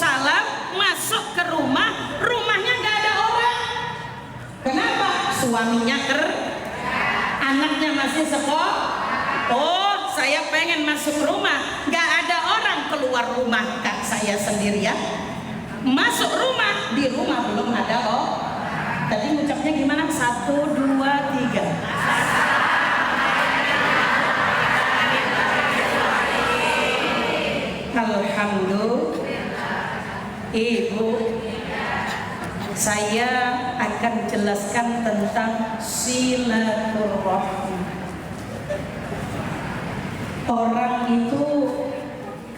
salam, masuk ke rumah, rumahnya nggak ada orang. Kenapa? Suaminya anaknya masih sekolah. Oh, saya pengen masuk rumah, nggak ada orang, keluar rumah kak saya sendirian. Masuk rumah, di rumah belum ada Tadi ngucapnya gimana? 1, 2, 3. Alhamdulillah. Ibu, saya akan jelaskan tentang silaturahmi. Orang itu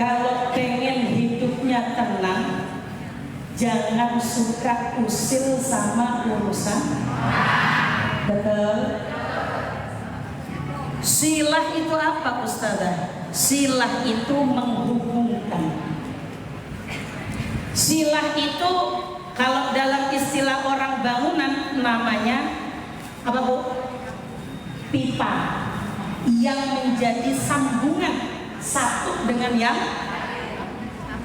kalau pengen hidupnya tenang, jangan suka usil sama urusan. Betul? Silah itu apa, Ustazah? Silah itu menghubungkan. Silah itu kalau dalam istilah orang bangunan namanya apa, Bu? Pipa yang menjadi sambungan satu dengan yang.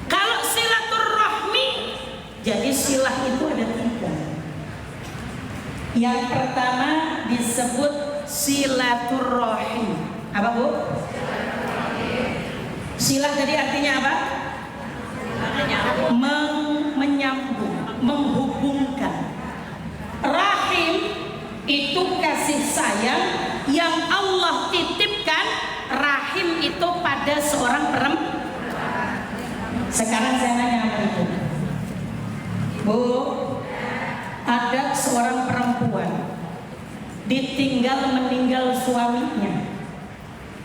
Kalau silaturahmi, jadi silah itu ada 3. Yang pertama disebut silaturahim. Apa, Bu? Silah tadi artinya apa? Menyambung, menghubungkan. Rahim itu kasih sayang yang Allah titipkan. Rahim itu pada seorang perempuan. Sekarang saya nanya sama Ibu, Bu, ada seorang perempuan ditinggal meninggal suaminya,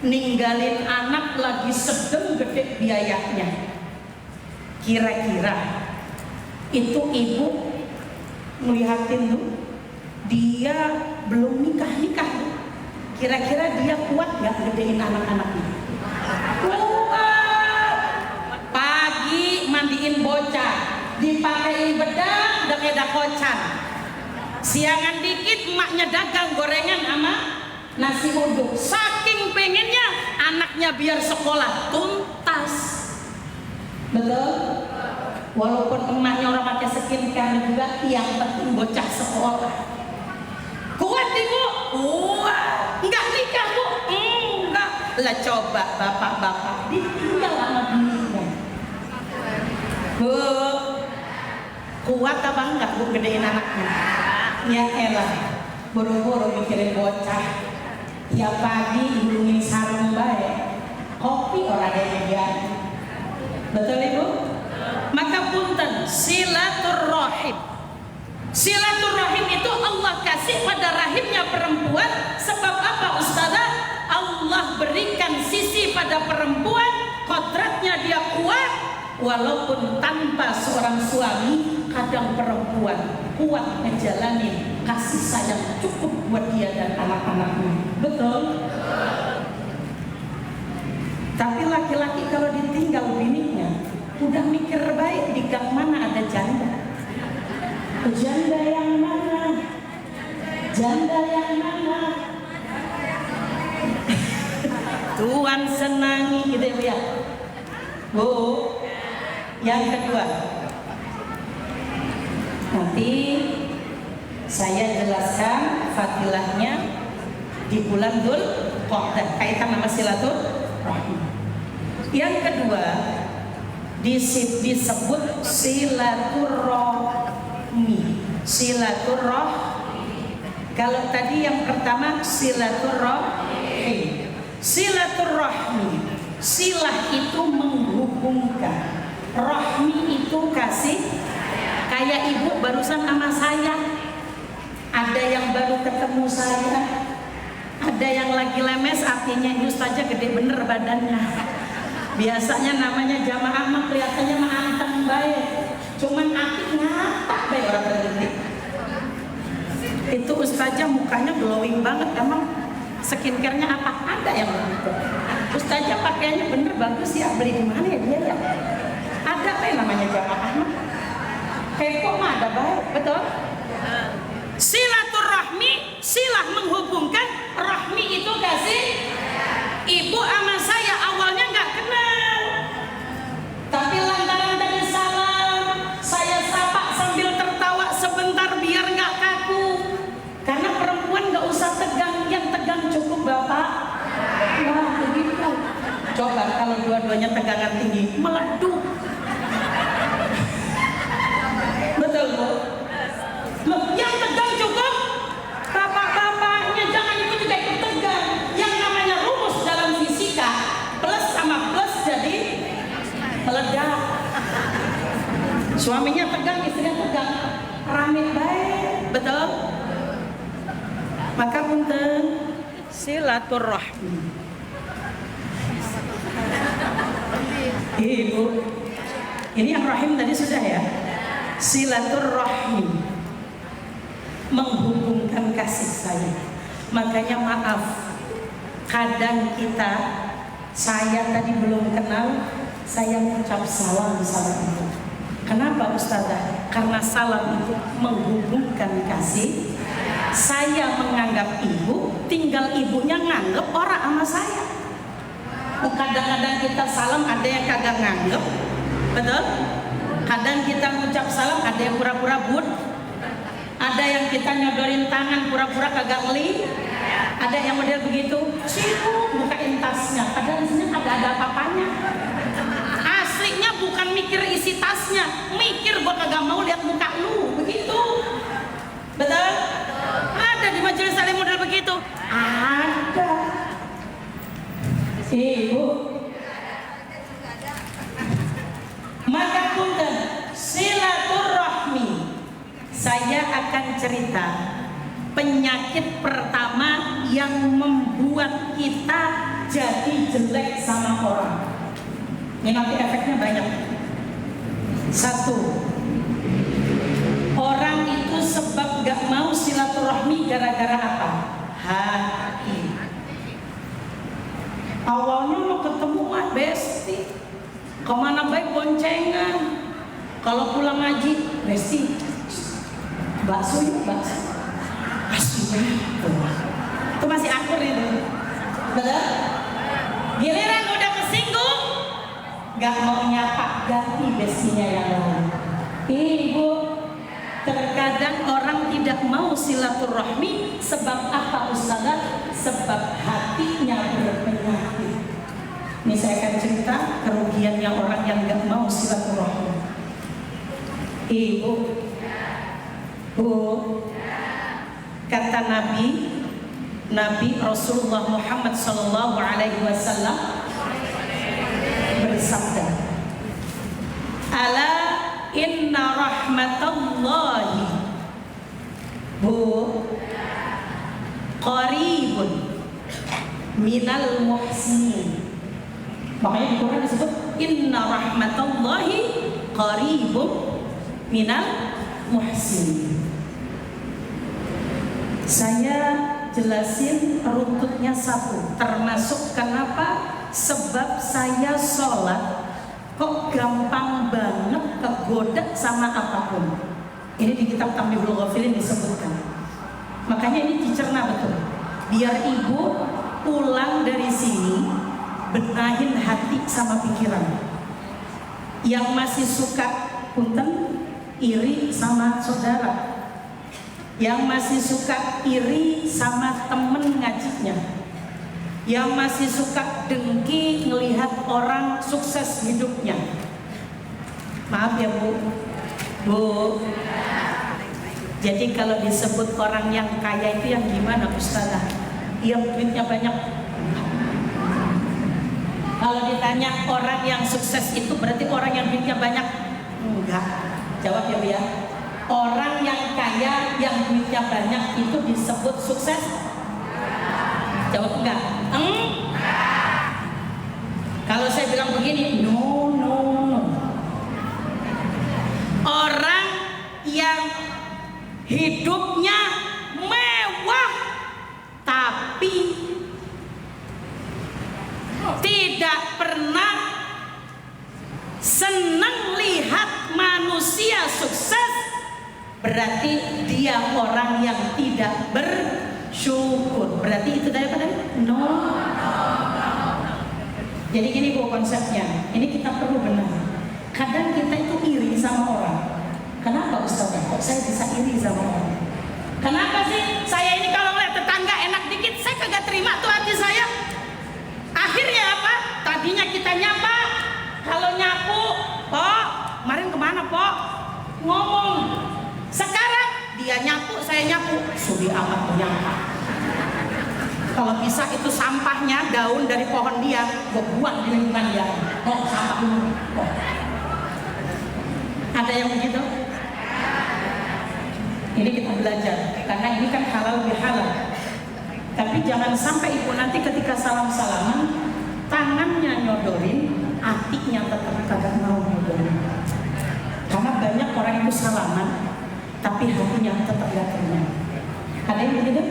ninggalin anak lagi sedang gede biayanya. Kira-kira itu ibu melihatin tuh, dia belum nikah tuh. Kira-kira dia kuat nggak gedein anak-anaknya? Kuat. Pagi mandiin bocah, dipakein bedang, udah kayak dakocan. Siangan dikit emaknya dagang gorengan sama nasi uduk. Saking pengennya anaknya biar sekolah tuntas. Betul? Walaupun emaknya orang pakai skincare juga, yang penting bocah sekolah. Kuat Ibu? Kuat. Enggak nikah, Bu? Enggak. Lah coba bapak-bapak ditinggal sama bininya. Bu, kuat apa enggak Bu gedein anaknya? Ya elah, buru-buru mikirin bocah. Tiap pagi hidungin sarung baik, kopi orang ada dia. Betul Ibu? Maka punten, silaturahim. Silaturahim itu Allah kasih pada rahimnya perempuan. Sebab apa Ustazah? Allah berikan sisi pada perempuan, kodratnya dia kuat. Walaupun tanpa seorang suami, kadang perempuan kuat menjalani kasih sayang cukup buat dia dan anak-anaknya. Betul? Tapi laki-laki kalau ditinggal bininya, udah mikir baik di gang mana ada janda. Janda yang mana? Janda yang mana? Tuhan senangi gitu ya. Bu, yang kedua, nanti saya jelaskan fadilahnya di bulan Dzulqa'dah kaitan sama silaturahmi. Yang kedua disebut silaturahmi. Silaturahmi. Kalau tadi yang pertama silaturahmi. Silaturahmi. Silah itu menghubungkan. Rahmi itu kasih. Kayak ibu barusan sama saya. Ada yang baru ketemu saya, ada yang lagi lemes, artinya ini ustazah gede bener badannya. Biasanya namanya jamaah mah kelihatannya mah anteng baik, cuman akik ngapak baik orang berhenti. Itu ustazah mukanya glowing banget, emang skincare-nya apa? Ada yang begitu. Ustazah pakaiannya bener bagus ya, beli di mana ya dia ya? Ada baik namanya jamaah mah. Kepo mah ada baik, betul? Silaturahmi, silah menghubungkan, rahmi itu kasih. Ibu sama saya awalnya nggak kenal, tapi lantaran tadi salam Wah, begitu. Coba kalau dua-duanya tegangan tinggi, meleduk. Betul, Bu? Loh, yang tegang cukup, bapak-bapaknya jangan ikut juga ikut tegang. Yang namanya rumus dalam fisika, plus sama plus jadi meledak. Suaminya tegang, istrinya tegang, rame baik, betul? Maka punten silaturahmi. Ibu, ini yang rahim tadi sudah ya. Silaturahmi, menghubungkan kasih sayang. Makanya maaf, kadang saya tadi belum kenal, saya mengucap salam sama ibu. Kenapa Ustazah? Karena salam itu menghubungkan kasih. Saya menganggap ibu, tinggal ibunya nganggep orang sama saya. Kadang-kadang kita salam ada yang kagak nganggep, betul? Kadang kita mengucap salam ada yang pura-pura but, ada yang kita nyodorin tangan pura-pura kagak ngeli, ada yang model begitu, sibuk bukain tasnya, padahal isinya kagak ada apa-apanya. Aslinya bukan mikir isi tasnya, mikir gua kagak mau lihat muka lu, begitu, betul? Ada di majelis saling model begitu, ada. Ibu, maka punten silaturahmi. Saya akan cerita penyakit pertama yang membuat kita jadi jelek sama orang. Ini nanti efeknya banyak. Satu, orang itu sebab gak mau silaturahmi gara-gara apa? Hati. Awalnya mau ketemu mah besti, kemana baik boncengan. Kalau pulang ngaji, besti, bakso yuk bakso, asli itu masih akur itu, betul? Giliran udah kesinggung, gak mau nyapa, ganti bestinya yang lain. Ibu, terkadang orang tidak mau silaturahmi sebab apa Ustazah? Sebab hatinya berpenyakit. Ini saya akan cerita kerugiannya orang yang gak mau silaturahmi. Ibu, Bu, kata Nabi Rasulullah Muhammad SAW bersabda, ala inna rahmatallahi Bu qaribun minal muhsinin. Makanya di Quran disebut inna rahmatallahi qaribun minal muhsinin. Saya jelasin runtutnya satu, termasuk kenapa sebab saya sholat kok gampang banget kegoda sama apapun. Ini di kitab Tambihul Ghafilin disebutkan. Makanya ini dicerna betul. Biar ibu pulang dari sini benahin hati sama pikiran. Yang masih suka punten iri sama saudara, yang masih suka iri sama temen ngajinya, yang masih suka dengki ngelihat orang sukses hidupnya. Maaf ya Bu. Jadi kalau disebut orang yang kaya itu yang gimana Ustazah? Yang duitnya banyak. Kalau ditanya orang yang sukses itu berarti orang yang duitnya banyak? Enggak. Jawab ya Bu ya. Orang yang kaya yang duitnya banyak itu disebut sukses? Jawab enggak. Kalau saya bilang begini, no. Orang yang hidupnya mewah tapi tidak pernah senang lihat manusia sukses, berarti dia orang yang tidak bersyukur. Berarti itu daripada no. Jadi gini Bu konsepnya, ini kita perlu benar. Kadang kita itu iri sama orang. Kenapa Ustazah? Kok saya bisa iri sama orang? Kenapa sih? Saya ini kalau ngeliat tetangga enak dikit, saya kagak terima tuh hati saya. biasanya Pak kalau nyapu, Pok, kemarin kemana Pok? Ngomong. Sekarang dia nyapu, saya nyapu, sudi amat menyangka. Kalau bisa itu sampahnya, daun dari pohon dia, gue buang di lingkungan dia. Oh, sampah dulu. Oh. Ada yang begitu? Ini kita belajar, karena ini kan halal bihalal. Tapi jangan sampai ibu nanti ketika salam-salaman, tangannya nyodorin, hatinya tetap kagak mau nyodorin. Karena banyak orang itu salaman, tapi hatinya tetap gak terima. Ada yang begitu?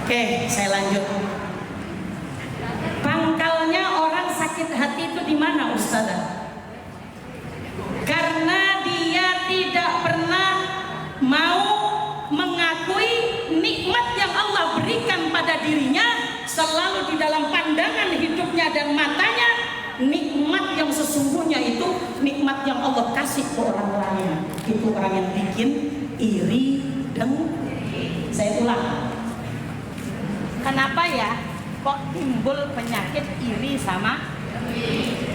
Oke, saya lanjut. Pangkalnya orang sakit hati itu di mana, Ustazah? Karena dia tidak pernah mau mengakui nikmat yang Allah berikan pada dirinya, selalu di dalam pandangan hidupnya dan matanya nikmat yang sesungguhnya itu nikmat yang Allah kasih ke orang lain. Itu orang yang bikin iri dan saya ulang. Kenapa ya kok timbul penyakit iri sama?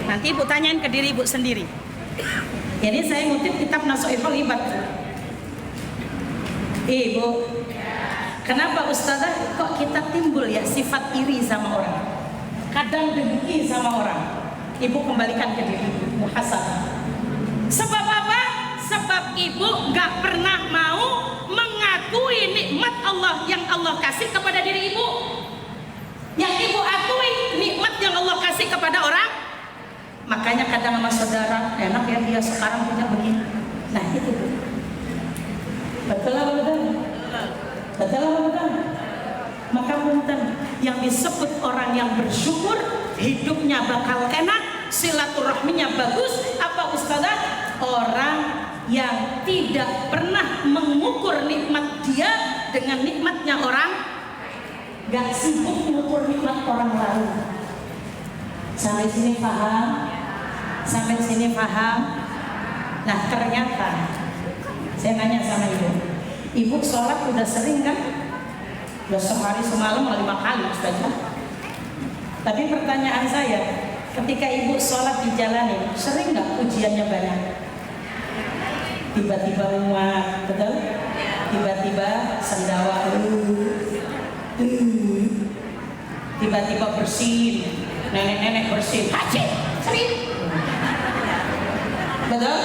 Nanti ibu tanyain ke diri ibu sendiri. Jadi saya ngutip kitab Nasuhul Ibad. Ibu, kenapa Ustazah kok kita timbul ya sifat iri sama orang? Kadang dengki sama orang. Ibu kembalikan ke diri ibu, muhasabah. Sebab apa? Sebab ibu gak pernah mau mengakui nikmat Allah yang Allah kasih kepada diri ibu. Yang ibu akui nikmat yang Allah kasih kepada orang. Makanya kadang sama saudara, enak ya dia sekarang punya begini. Nah itu betul apa betul? Betul apa betul? Maka punten, yang disebut orang yang bersyukur, hidupnya bakal enak, silaturahminya bagus. Apa Ustazah? Orang yang tidak pernah mengukur nikmat dia dengan nikmatnya orang, gak sibuk mengukur nikmat orang lain. Sampai sini paham? Sampai sini paham? Nah ternyata saya nanya sama ibu sholat udah sering kan? Udah sehari semalam 5 kali saja. Tapi pertanyaan saya, ketika ibu sholat dijalani, sering nggak ujiannya banyak? Tiba-tiba muat, betul? Tiba-tiba sendawa, tiba-tiba bersin, nenek-nenek bersin, haji, sering. Betul?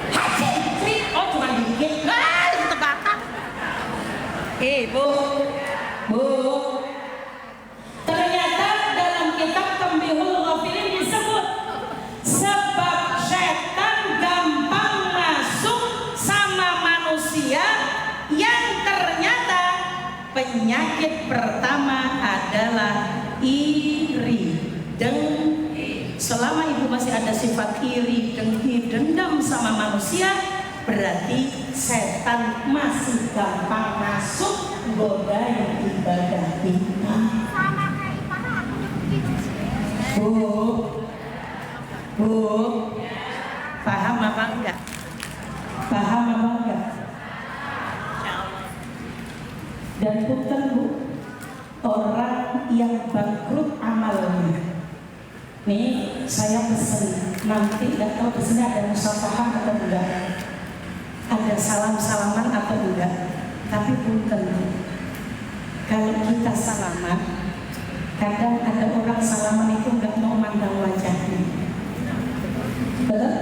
Haji, sering. Oh cuma dikit, itu terbakar. Bu, ternyata dalam kitab Tambihul Ghafilin disebut sebab setan gampang masuk sama manusia, yang ternyata penyakit pertama adalah iri, dengki. Selama ibu masih ada sifat iri, dengki, dendam sama manusia, berarti setan masih gampang masuk godain ibadah kita. Bu, paham apa enggak? Paham apa enggak? Dan punten bu, orang yang bangkrut amalnya. Nih saya pesen, nanti nggak tahu di sini ada musafahah atau enggak, ada salam-salaman atau enggak. Tapi punten, kalau kita salaman, kadang ada orang salaman itu nggak mau mandang wajahnya. Betul?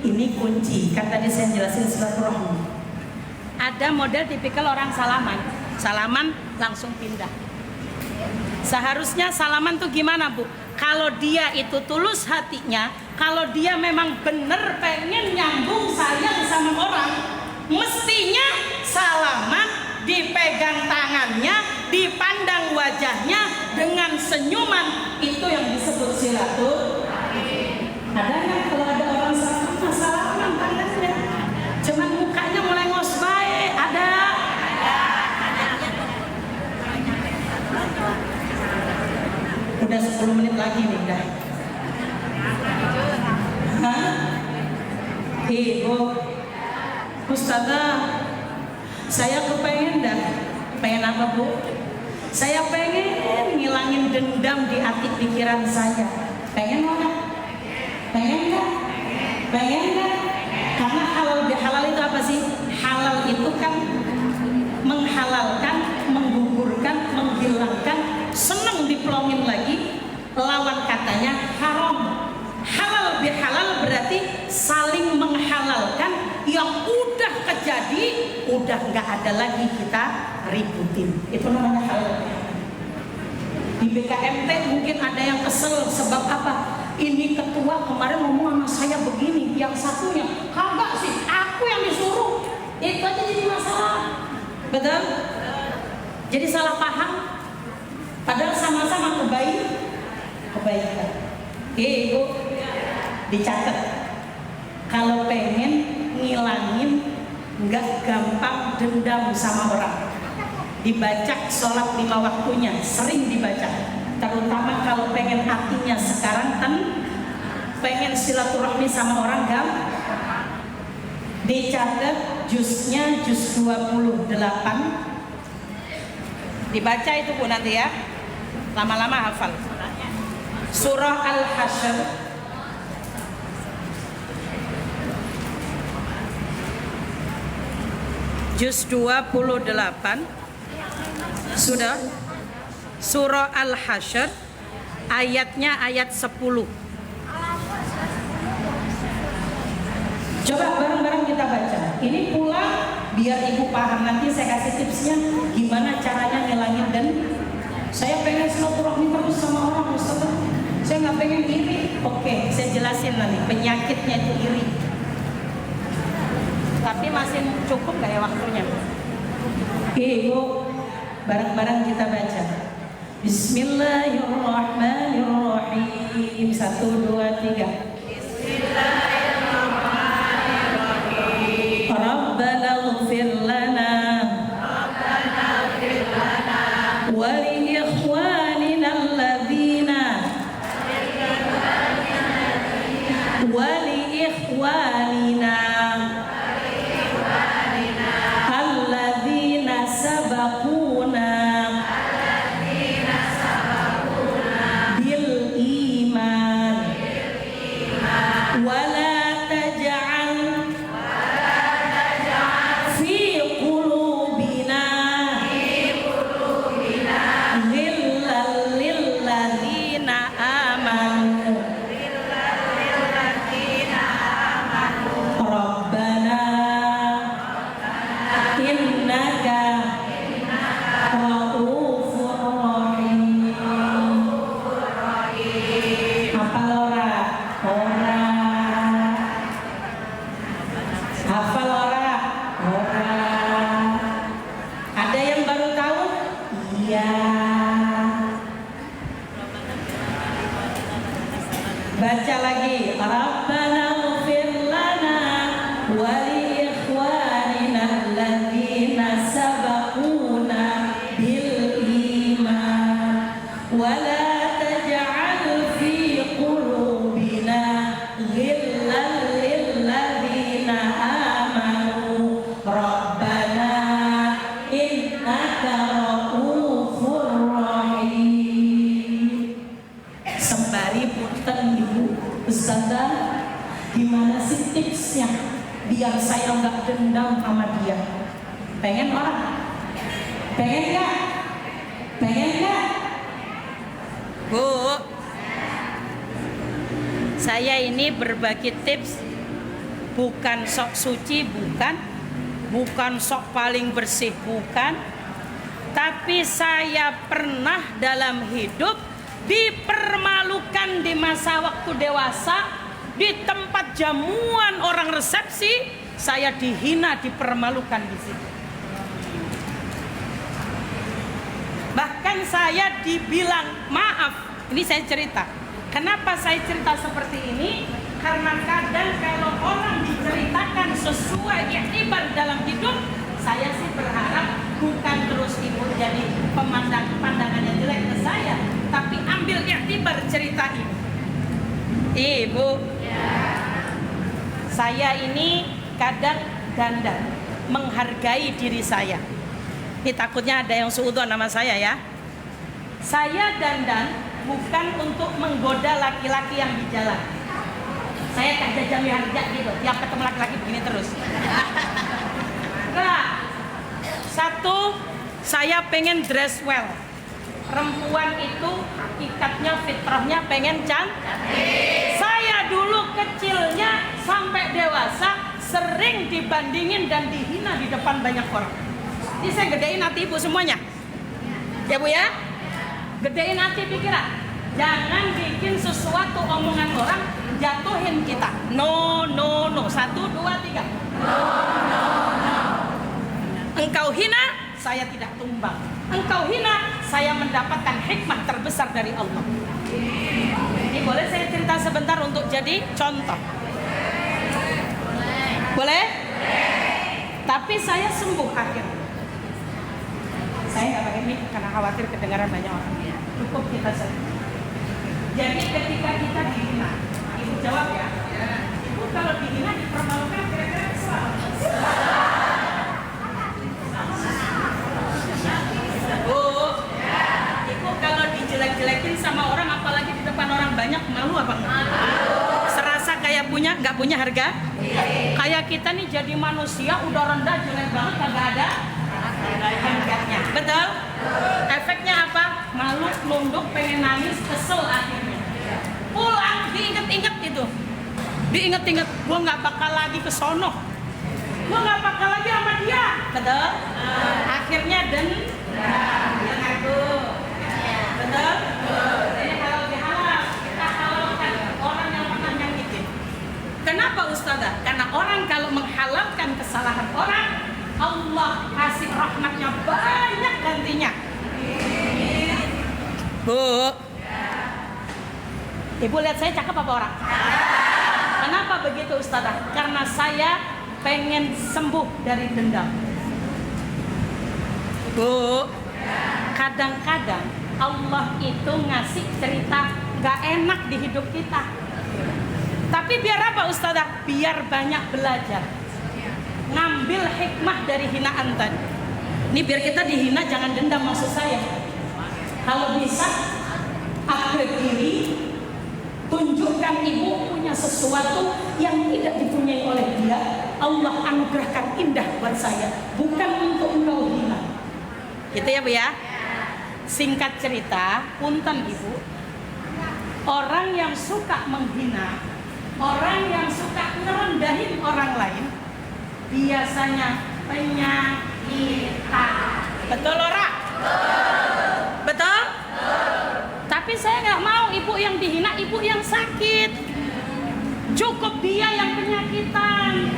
Ini kunci. Kan tadi saya jelasin silaturahmi. Ada model tipikal orang salaman langsung pindah. Seharusnya salaman tuh gimana bu? Kalau dia itu tulus hatinya, kalau dia memang bener pengen nyambung sayang sama orang, mestinya salaman, dipegang tangannya, dipandang wajahnya dengan senyuman, itu yang disebut silaturahmi. Ada nggak kalau ada orang salaman tangannya, cuman mukanya mulai ngos bae? Ada. Udah 10 menit lagi nih dah. Hah? Ibu, Ustazah, saya kepengen dah. Pengen apa bu? Saya pengen ngilangin dendam di hati pikiran saya. Pengen nggak? Pengen nggak? Pengen nggak? Karena halal bihalal itu apa sih? Halal itu kan menghalalkan, menggugurkan, menghilangkan, seneng diplongin lagi. Lawan katanya haram. Halal bihalal berarti saling menghalalkan. Yang udah kejadi, udah nggak ada lagi kita ributin. Itu namanya halal. Di BKMT mungkin ada yang kesel sebab apa? Ini ketua kemarin ngomong sama saya begini, yang satunya kagak sih, aku yang disuruh. Itu aja jadi masalah. Betul? Jadi salah paham. Padahal sama-sama kebaikan. Ibu dicatat. Kalau pengen ngilangin nggak gampang dendam sama orang, dibaca sholat 5 waktunya, sering dibaca. Terutama kalau pengen hatinya sekarang kan pengen silaturahmi sama orang dicatat juznya, juz 28. Dibaca itu Bu nanti ya, lama-lama hafal. Surah Al-Hasyr juz 28. Sudah. Surah Al-Hasyr ayatnya ayat 10. Coba bareng-bareng kita baca. Ini pulang biar ibu paham. Nanti saya kasih tipsnya gimana caranya ngilangin. Dan saya pengen silaturahmi terus sama orang, Ustaz. Saya nggak pengen iri. Oke, saya jelasin nanti penyakitnya itu iri. Tapi masih cukup nggak ya waktunya? Ibu, bareng-bareng kita baca. Bismillahirrahmanirrahim. 1, 2, 3. Bismillahirrahmanirrahim. Rabbana ighfir lana wa li ikhwanina alladzina sabaquna bil iman wala taj'al fi qulubina ghillan lil ladzina amanu Rabbana innaka Raufur Rahim. Hafal ora? Ora. Hafal ora? Ora. Ada yang baru tahu? Iya. Baca lagi. Rabbana ighfir lana wa li ikhwanina alladzina sabaquna bil iman wa la taj'al fi qulubina ghillan lil ladzina amanu Rabbana innaka Raufur Rahim. Sembari punten Ibu Ustazah, gimana sih tipsnya biar saya nggak dendam sama dia? Pengen orang? Pengen nggak? Pengen nggak? Bu, saya ini berbagi tips, bukan sok suci, bukan sok paling bersih, bukan. Tapi saya pernah dalam hidup dipermalukan di masa waktu dewasa, di tempat jamuan orang resepsi, saya dihina, dipermalukan di situ. Bahkan saya dibilang, maaf, ini saya cerita. Kenapa saya cerita seperti ini? Karena kadang kalau orang diceritakan sesuai iktibar dalam hidup, saya sih berharap bukan terus ibu jadi pandangannya jelek ke saya, tapi ambil iktibar cerita ini. Ibu, saya ini kadang dandan, menghargai diri saya. Ini takutnya ada yang suudzon nama saya ya. Saya dandan bukan untuk menggoda laki-laki yang di jalan. Saya tak jajami harga gitu, tiap ketemu laki-laki begini terus. Nah, satu, saya pengen dress well. Perempuan itu hakikatnya fitrahnya pengen cantik. Saya dulu kecilnya sampai dewasa sering dibandingin dan dihina di depan banyak orang. Ini saya gedein hati ibu semuanya. Ya bu ya? Gedein hati pikiran. Jangan bikin sesuatu omongan orang jatuhin kita. No, no, no. 1, 2, 3. No, no, no. Engkau hina, saya tidak tumbang. Engkau hina, saya mendapatkan hikmah terbesar dari Allah. Ini boleh saya cerita sebentar untuk jadi contoh? Boleh? Tapi saya sembuh akhirnya. Saya nggak pakai mic karena khawatir kedengaran banyak orang. Cukup kita saja. Jadi ketika kita dihina, ibu jawab ya. Ibu kalau dihina dipermalukan kira-kira kesal. Bu, ibu kalau dijelek-jelekin sama orang, apalagi di depan orang banyak, malu apa enggak? Serasa kayak nggak punya harga? Kayak kita nih jadi manusia udah rendah, jelek banget, kagak ada harganya. Betul? Efeknya apa? Malu, nunduk, pengen nangis, kesel akhirnya. Pulang diinget-inget itu. Diinget-inget, gua nggak bakal lagi ke sono. Gua nggak bakal lagi sama dia. Betul? Akhirnya yang aku. Betul? Jadi kalau dihalal, kita halalkan orang yang pernah nyakitin. Kenapa Ustazah? Karena orang kalau menghalalkan kesalahan orang, Allah kasih rahmatnya banyak gantinya. Bu, ibu lihat saya cakep apa orang? Kenapa begitu Ustazah? Karena saya pengen sembuh dari dendam. Bu, kadang-kadang Allah itu ngasih cerita gak enak di hidup kita. Tapi biar apa Ustazah? Biar banyak belajar. Ngambil hikmah dari hinaan tadi. Ini biar kita dihina jangan dendam, maksud saya. Kalau bisa akhiri, tunjukkan ibu punya sesuatu yang tidak dipunyai oleh dia. Allah anugerahkan indah buat saya, bukan untuk engkau hina. Gitu ya bu ya. Singkat cerita, punten ibu, orang yang suka menghina, orang yang suka ngerendahin orang lain, biasanya penyakitan. Betul ora? Betul? Tapi saya nggak mau ibu yang dihina, ibu yang sakit. Cukup dia yang penyakitan.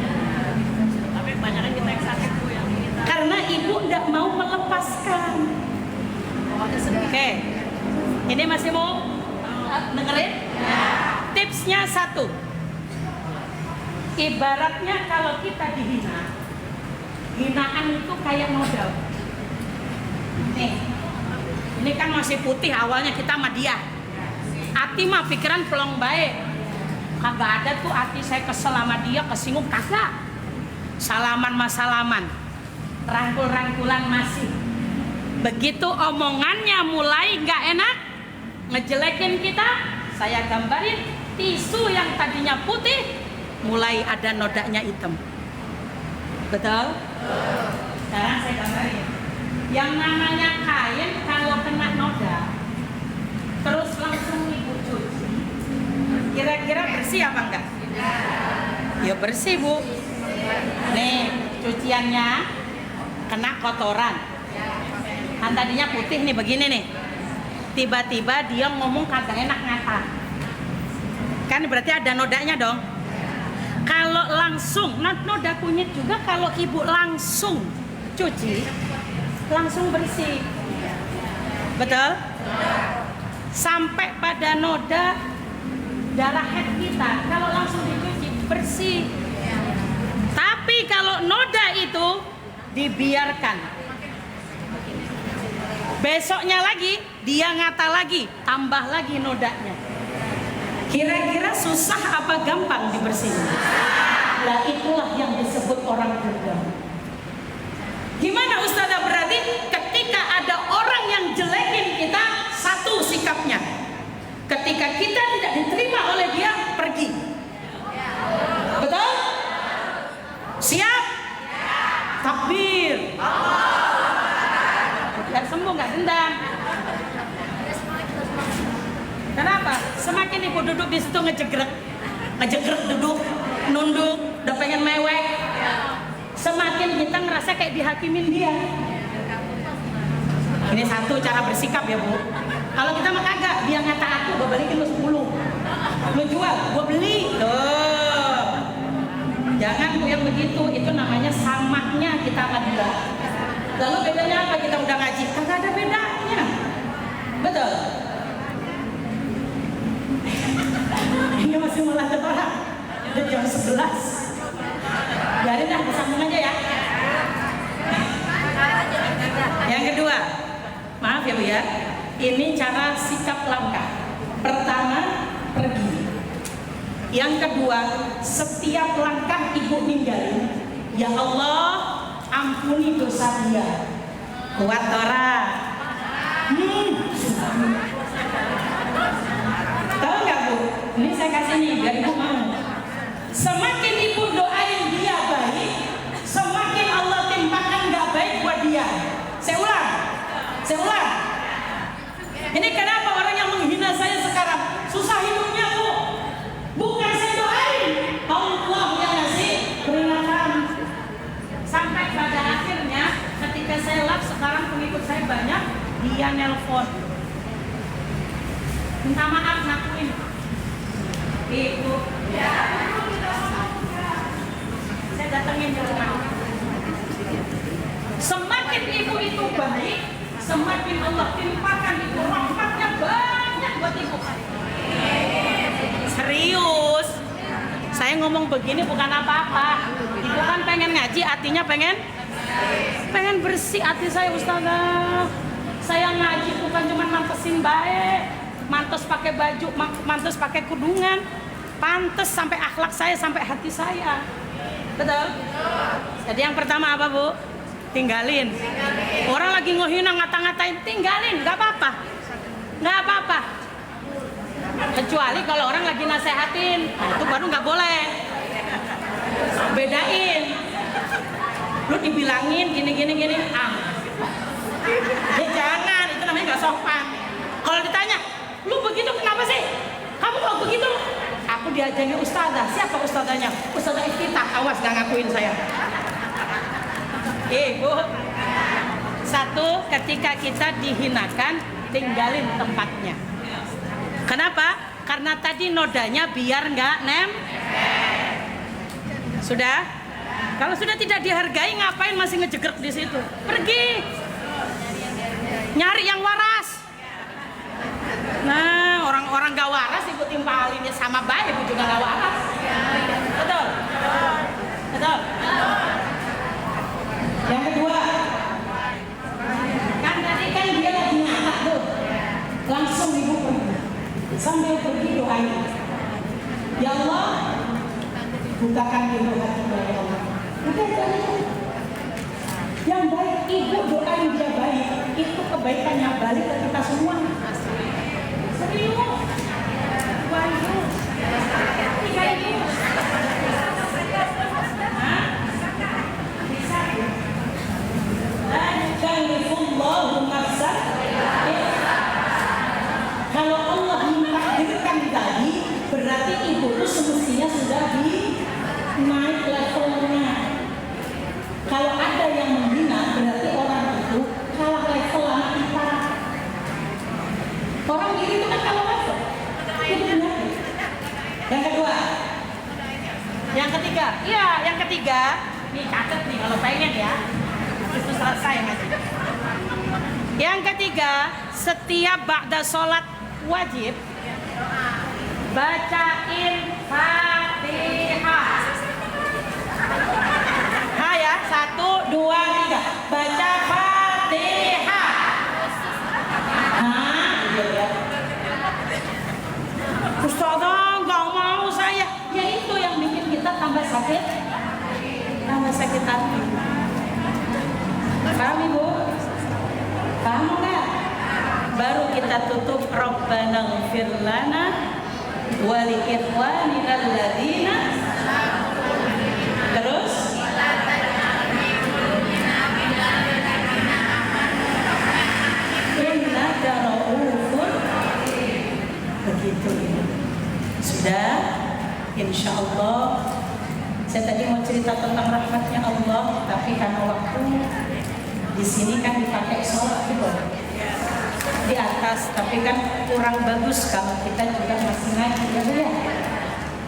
Tapi kebanyakan kita yang sakit bu yang dihina. Karena ibu nggak mau melepaskan. Oke, ini masih mau dengerin? Tipsnya 1. Ibaratnya kalau kita dihina, hinaan itu kayak modal. Nih, ini kan masih putih awalnya kita sama dia. Hati mah pikiran pelong baik. Kagak ada tuh hati saya kesel sama dia, kesinggung kagak. Salaman mas salaman, rangkul-rangkulan masih. Begitu omongannya mulai nggak enak, ngejelekin kita, saya gambarin tisu yang tadinya putih mulai ada nodanya hitam. Betul? Sekarang saya gambarin. Yang namanya kain kalau kena noda, terus langsung ibu cuci, kira-kira bersih apa enggak? Ya bersih bu. Nih cuciannya kena kotoran. Kan tadinya putih nih begini nih. Tiba-tiba dia ngomong kagak enak ngata. Kan berarti ada nodanya dong. Kalau langsung, noda kunyit juga kalau ibu langsung cuci, langsung bersih. Betul? Sampai pada noda darah head kita, kalau langsung dicuci bersih. Tapi kalau noda itu dibiarkan, besoknya lagi dia ngata lagi, tambah lagi nodanya. Kira-kira susah apa gampang dibersihin? Nah itulah yang disebut orang dendam. Gimana Ustazah? Berarti ketika ada orang yang jelekin kita, ibu duduk di situ ngejegrek duduk, nunduk, udah pengen mewek. Semakin kita ngerasa kayak dihakimin dia. Ini satu cara bersikap ya Bu. Kalau kita mah kagak, dia ngata aku, gue balikin lu 10. Lu jual, gue beli. Tuh. Jangan Bu yang begitu, itu namanya samaknya kita adalah. Lalu bedanya apa kita udah ngaji? Kagak ada bedanya. Betul. Ini masih malah orang. Udah jam 11. Biarin dah, disambung aja ya. Yang kedua, maaf ya Bu ya, ini cara sikap langkah. Pertama, pergi. Yang kedua, setiap langkah ibu ninggalin, ya Allah ampuni dosa dia. Kuat tora. Tahu nggak Bu? Ini saya kasih nih biar ibu mau. Semakin ibu doain dia baik, semakin Allah timpakan nggak baik buat dia. Saya ulang. Ini kenapa orang yang menghina saya sekarang susah hidupnya Bu? Bukan saya doain, Allah yang ngasih peringatan. Sampai pada akhirnya ketika saya live sekarang pengikut saya banyak, dia nelpon, minta maaf ngakuin. Ibu, ya. Saya datangin di rumah. Semakin ibu itu baik, semakin Allah timpakan itu rahmatnya banyak buat ibu. Serius. Saya ngomong begini bukan apa-apa. Ibu kan pengen ngaji, hatinya pengen bersih hati saya Ustazah. Saya ngaji bukan cuma mantesin baik, mantes pakai baju, mantes pakai kudungan, pantes sampai akhlak saya, sampai hati saya. Betul? Jadi yang pertama apa Bu? Tinggalin. Orang lagi ngehina ngata-ngatain, tinggalin, nggak apa-apa. Kecuali kalau orang lagi nasehatin, nah itu baru nggak boleh. Bedain. Lu dibilangin gini, ya jangan, itu namanya nggak sopan. Kalau ditanya, lu begitu kenapa sih? Kamu kok begitu? Aku diajari ustazah. Siapa ustazahnya? Ustazah Iftitah. Awas gak ngakuin saya. Bu. Satu, ketika kita dihinakan, tinggalin tempatnya. Kenapa? Karena tadi nodanya biar nggak Sudah? Kalau sudah tidak dihargai, ngapain masih ngejegrek di situ? Pergi. Nyari yang waras. Nah, orang-orang gak waras ibu timpalin ya sama baik, ibu juga gak waras. Betul? Yang kedua, kan tadi kan dia lagi ngangkat tuh, langsung ibu pergi, sambil pergi doain, ya Allah bukakan pintu hati ya Allah. Yang baik ibu doain dia baik, itu kebaikannya balik ke kita semua. Serius, waduh, tiga itu. Kalau Allah menakdirkan tadi, berarti ibu itu semestinya sudah di naik levelnya. Kalau ada yang menghina, berarti orang itu kalah level sama kita. Orang diri itu kan kalah level. Itu benar. Yang kedua, yang ketiga, nih catat nih kalau pengen ya. Itu selesai ngaji. Yang ketiga, setiap ba'da sholat wajib bacain Fatihah. Ya, 1, 2, 3. Baca Fatihah. Ustazah nggak mau saya. Ya itu yang bikin kita tambah sakit hati. Paham Ibu? Paham nggak? Baru kita tutup Rabbana ighfir lana wa li ikhwanina alladziina. Terus innaka ra'ufur. Begitu. Insya Allah. Saya tadi mau cerita tentang rahmatnya Allah, tapi karena waktu di sini kan dipakai sholat gitu di atas, tapi kan kurang bagus kalau kita juga masih ngaji ya Bu ya.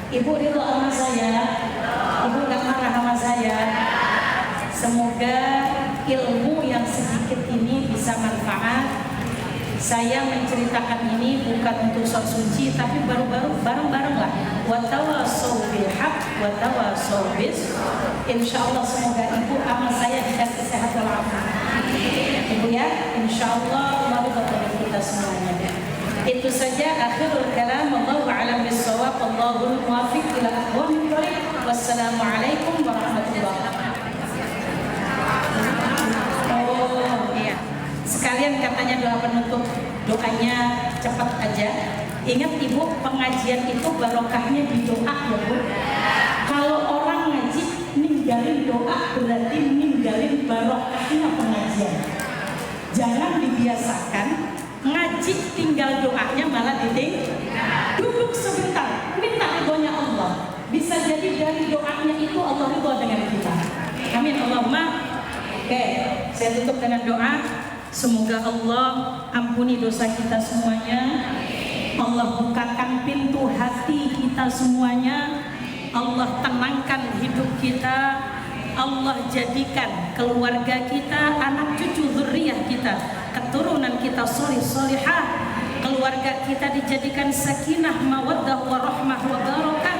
Ibu ridho sama saya, Ibu gak marah sama saya. Semoga ilmu yang sedikit ini bisa manfaat. Saya menceritakan ini bukan untuk sok suci, tapi bareng-bareng lah. Watawasau bil haq, watawasau bis. Insyaallah semoga ibu sama saya dikasih sehat walafiat. Ibu ya, insyaallah Allah ridho kita semuanya. Itu saja akhirul kalam. Wallahu a'lam bissawab. Allahul muwaffiq ila aqwamit thoriq. Wassalamualaikum warahmatullahi wabarakatuh. Sekalian katanya doa penutup, doanya cepat aja. Ingat ibu, pengajian itu barokahnya di doa ya Bu. Kalau orang ngaji ninggalin doa berarti ninggalin barokahnya pengajian. Jangan dibiasakan ngaji tinggal doanya malah ditinggal. Duduk sebentar, minta ridhonya Allah. Bisa jadi dari doanya itu Allah ridho dengan kita. Amin Allahumma. Oke, saya tutup dengan doa. Semoga Allah ampuni dosa kita semuanya. Allah bukakan pintu hati kita semuanya. Allah tenangkan hidup kita. Allah jadikan keluarga kita, anak cucu zuriyah kita, keturunan kita solih solihah. Keluarga kita dijadikan sakinah, mawaddah, warahmah, wabarakah.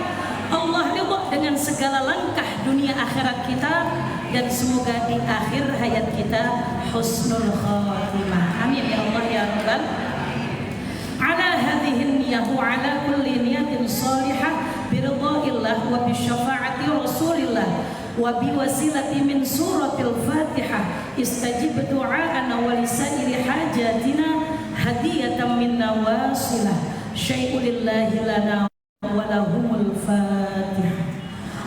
Allah ridho dengan segala langkah dunia akhirat kita. Dan semoga di akhir hayat kita husnul khatimah. Amin ya Allah ya Rabbal. Ala hadhihi niyyah wa ala kulli niyatin salihah biridhaillah wa bi syafaati rasulillah wa bi wasilati min suratil Fatihah istajib du'aana wa lisairi hajatina hadiyatan minna wasilah syai'un lillahi lana wa lahumul Fatihah.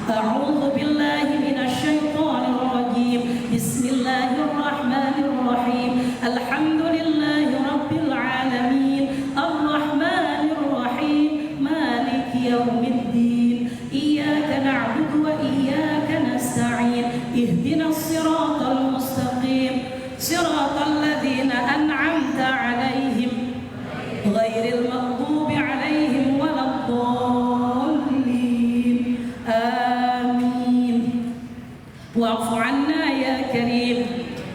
A'udzu billahi minasy syaithanir rajim. Bismillahirrahmanirrahim. Alhamdulillahi rabbil alamin. Arrahmanir rahim. Maliki yaumiddin. Iyyaka na'budu wa iyyaka nasta'in. Ihdinas siratal mustaqim. Siratal ladzina an'amta 'alaihim ghairil maghdubi 'alaihim waladdallin. واعف عنا يا كريم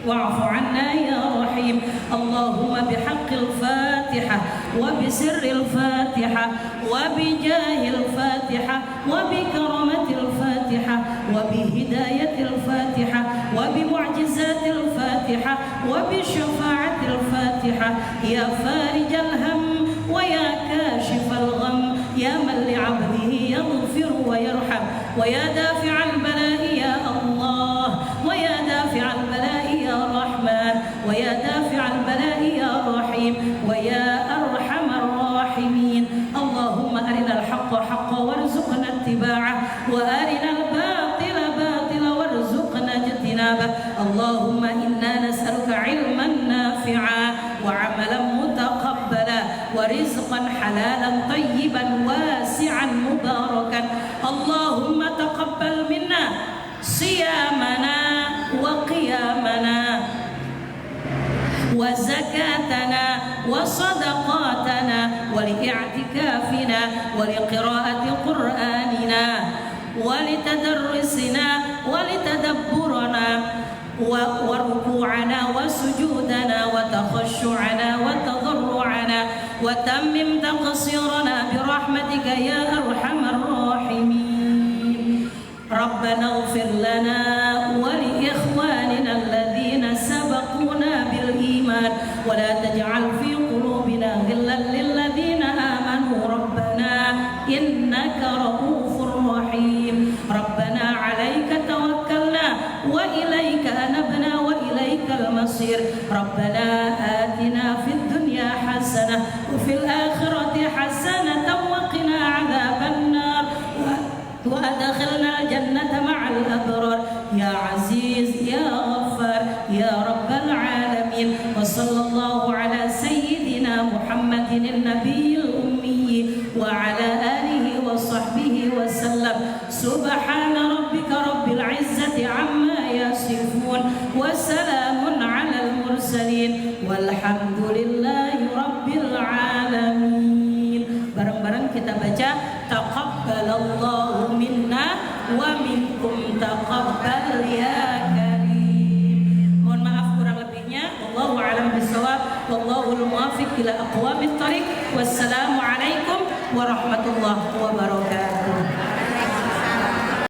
واعف عنا يا رحيم. اللهم بحق الفاتحة وبسر الفاتحة وبجاه الفاتحة وبكرمة الفاتحة وبهداية الفاتحة وبمعجزات الفاتحة وبشفاعة الفاتحة يا فارج الهم ويا كاشف الغم يا من لعبده يغفر ويرحم ويا دافع البلاء يا الله ويا دافع البلاء يا رحمن ويا دافع البلاء يا رحيم ويا أرحم الراحمين. اللهم أرنا الحق حقا وارزقنا اتباعه وأرنا الباطل باطلا وارزقنا اجتنابه. اللهم إنا نسألك علما نافعا وعملا متقبلا ورزقا حلالا طيبا واسعا مباركا. اللهم تقبل منا صيامنا وقيامنا وزكاتنا وصدقاتنا ولإعتكافنا ولقراءة قرآننا ولتدرسنا ولتدبرنا وركوعنا وسجودنا وتخشعنا وتضرعنا وتمم تقصيرنا برحمتك يا أرحم الراحمين. ربنا اغفر لنا ولإخواننا الذين سبقونا بالإيمان ولا تجعل في قلوبنا غلا للذين آمنوا ربنا إنك رؤوف رحيم. ربنا عليك توكلنا وإليك أنبنا وإليك المصير. ربنا آتنا في الدنيا حسنة وفي الآخرة حسنة وقنا عذاب النار وأدخلنا الجنة مع الأبرار يا عزيز يا غفار يا رب العالمين. وصلى الله على سيدنا محمد النبي الأمي وعلى آله وصحبه وسلم. baca taqabbalallahu minna wa minkum taqabbal ya karim. Mohon maaf kurang lebihnya. Wallahu a'lam bishawab. Wallahul muwaffiq ila aqwamit thariq. Wassalamu alaikum warahmatullahi wabarakatuh.